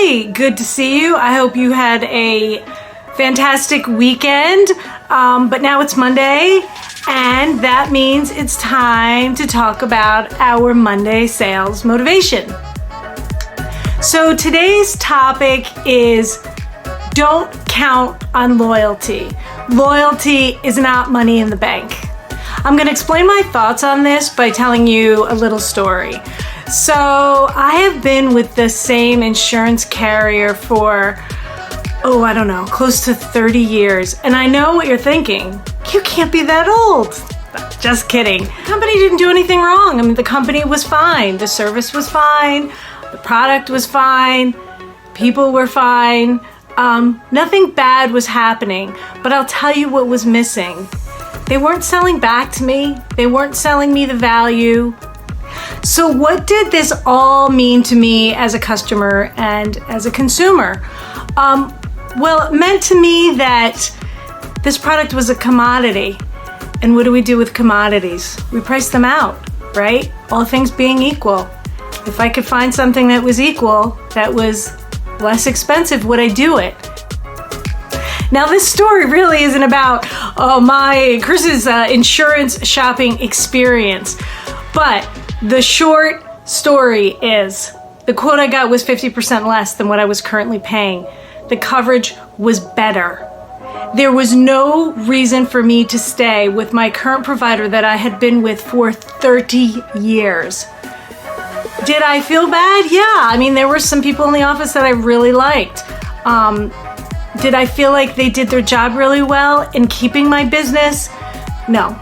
Hey, good to see you. I hope you had a fantastic weekend, but now it's Monday, and that means it's time to talk about our Monday sales motivation. So today's topic is don't count on loyalty. Loyalty is not money in the bank. I'm going to explain my thoughts on this by telling you a little story. So I have been with the same insurance carrier for, close to 30 years. And I know what you're thinking. You can't be that old. Just kidding. The company didn't do anything wrong. I mean, the company was fine. The service was fine. The product was fine. People were fine. Nothing bad was happening. But I'll tell you what was missing. They weren't selling back to me. They weren't selling me the value. So what did this all mean to me as a customer and as a consumer? Well, it meant to me that this product was a commodity. And what do we do with commodities? We price them out, right? All things being equal. If I could find something that was equal, that was less expensive, would I do it? Now, this story really isn't about Chris's insurance shopping experience, but the short story is the quote I got was 50% less than what I was currently paying. The coverage was better. There was no reason for me to stay with my current provider that I had been with for 30 years. Did I feel bad? Yeah. I mean, there were some people in the office that I really liked. Did I feel like they did their job really well in keeping my business? No.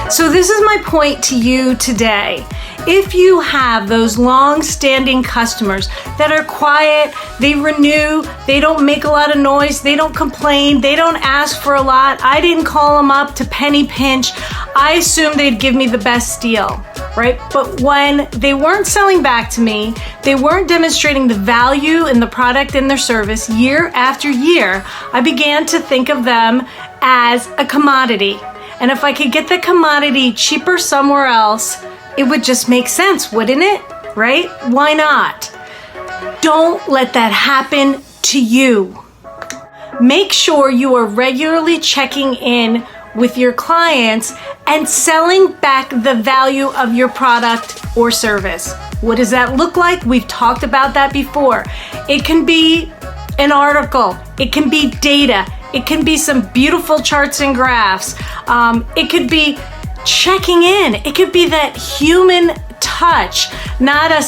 So this is my point to you today. If you have those long-standing customers that are quiet, they renew, they don't make a lot of noise, they don't complain, they don't ask for a lot, I didn't call them up to penny pinch, I assumed they'd give me the best deal, right? But when they weren't selling back to me, they weren't demonstrating the value in the product and their service year after year, I began to think of them as a commodity. And if I could get the commodity cheaper somewhere else, it would just make sense, wouldn't it? Right? Why not? Don't let that happen to you. Make sure you are regularly checking in with your clients and selling back the value of your product or service. What does that look like? We've talked about that before. It can be an article. It can be data. It can be some beautiful charts and graphs. It could be checking in. It could be that human touch, not a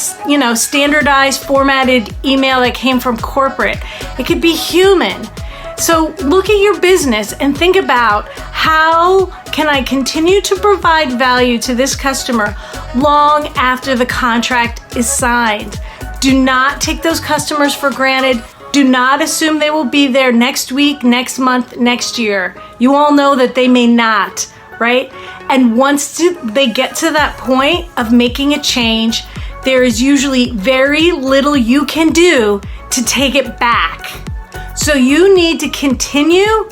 standardized formatted email that came from corporate. It could be human. So look at your business and think about how can I continue to provide value to this customer long after the contract is signed. Do not take those customers for granted. Do not assume they will be there next week, next month, next year. You all know that they may not, right? And once they get to that point of making a change, there is usually very little you can do to take it back. So you need to continue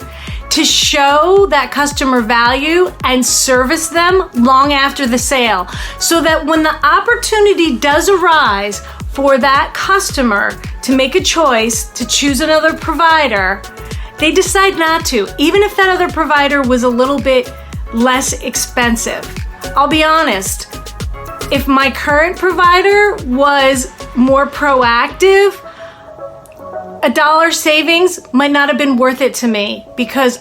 to show that customer value and service them long after the sale, so that when the opportunity does arise for that customer to make a choice to choose another provider, they decide not to, even if that other provider was a little bit less expensive. I'll be honest, if my current provider was more proactive, $1 savings might not have been worth it to me, because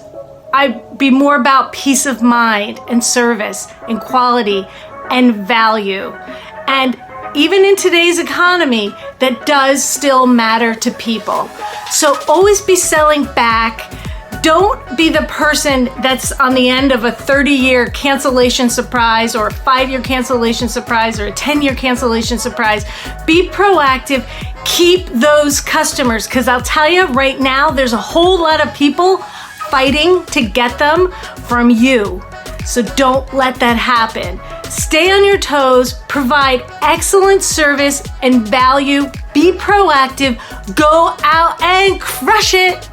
I'd be more about peace of mind and service and quality and value. And even in today's economy, that does still matter to people. So always be selling back. Don't be the person that's on the end of a 30-year cancellation surprise or a 5-year cancellation surprise or a 10-year cancellation surprise. Be proactive. Keep those customers, because I'll tell you right now, there's a whole lot of people fighting to get them from you. So don't let that happen. Stay on your toes, provide excellent service and value, be proactive, go out and crush it,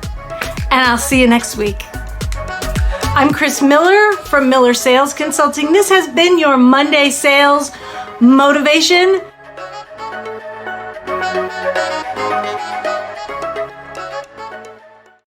and I'll see you next week. I'm Chris Miller from Miller Sales Consulting. This has been your Monday Sales Motivation.